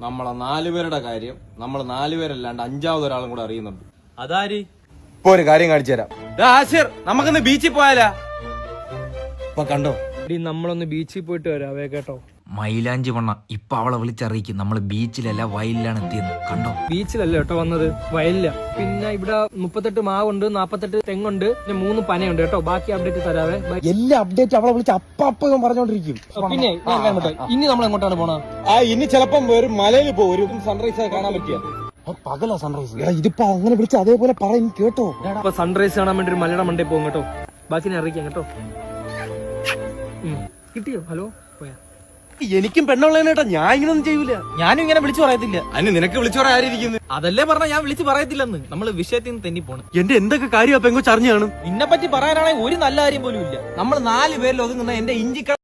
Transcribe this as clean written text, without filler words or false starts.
നമ്മളെ 4 പേരുടെ കാര്യം നമ്മൾ 4 പേരല്ലാണ്ട് 5ാമത് ഒരാളും കൂടെ അറിയുന്നുണ്ട്. അതാര്? ഇപ്പൊ ഒരു കാര്യം കാണിച്ചു തരാം. ആശിർ, നമുക്കിന്ന് ബീച്ചിൽ പോയാലാ? ഇപ്പൊ കണ്ടോ? നമ്മളൊന്ന് ബീച്ചിൽ പോയിട്ട് വരാവേ കേട്ടോ. മൈലാഞ്ചി വണ്ണ ഇപ്പൊ അവളെ വിളിച്ചറിയിക്കും നമ്മള് ബീച്ചിലല്ല വയലിലാണ് എത്തിയെന്ന്. കണ്ടോ? ബീച്ചിലല്ല കേട്ടോ വന്നത്, വയലില്ല. പിന്നെ ഇവിടെ 38 മാവുണ്ട്, 48 തെങ്ങുണ്ട്, പിന്നെ 3 പനയുണ്ട് കേട്ടോ. ബാക്കി അപ്ഡേറ്റ് തരാവേ. എല്ലാ അപ്ഡേറ്റ് അവളെ വിളിച്ച് അപ്പം പറഞ്ഞോണ്ടിരിക്കും. പിന്നെ ഇനി നമ്മൾ എങ്ങോട്ടാണ് പോണ? ഇനി ചിലപ്പം ഒരു മലയിൽ പോകും, ഒരു സൺറൈസ് കാണാൻ പറ്റിയ. പകലാ സൺറൈസ്. ഇതിപ്പോ അങ്ങനെ വിളിച്ച് അതേപോലെ പറയും കേട്ടോ. അപ്പൊ സൺറൈസ് കാണാൻ വേണ്ടി ഒരു മലയുടെ മണ്ടേ പോകും കേട്ടോ. ബാക്കി ഞാൻ അറിയിക്കാം കേട്ടോ. കിട്ടിയോ? ഹലോ, പോയാ? എനിക്കും പെണ്ണുള്ളേട്ടാ, ഞാൻ ഇങ്ങനൊന്നും ചെയ്യൂല. ഞാനും ഇങ്ങനെ വിളിച്ചു പറയത്തില്ല. അതിന് നിനക്ക് വിളിച്ചു പറയാൻ ആരിയിരിക്കുന്നു? അതല്ലേ പറഞ്ഞ ഞാൻ വിളിച്ചു പറയത്തില്ലെന്ന്. നമ്മള് വിഷയത്തിൽ നിന്ന് തെന്നി പോണ്. എന്റെ എന്തൊക്കെ കാര്യം പെങ്കൊച്ച് അറിഞ്ഞു കാണും. നിന്നെ പറ്റി പറയാനാണെങ്കിൽ ഒരു നല്ല കാര്യം പോലും ഇല്ല. നമ്മൾ 4 പേരിൽ ഒതുങ്ങുന്ന എന്റെ ഇഞ്ചിക്ക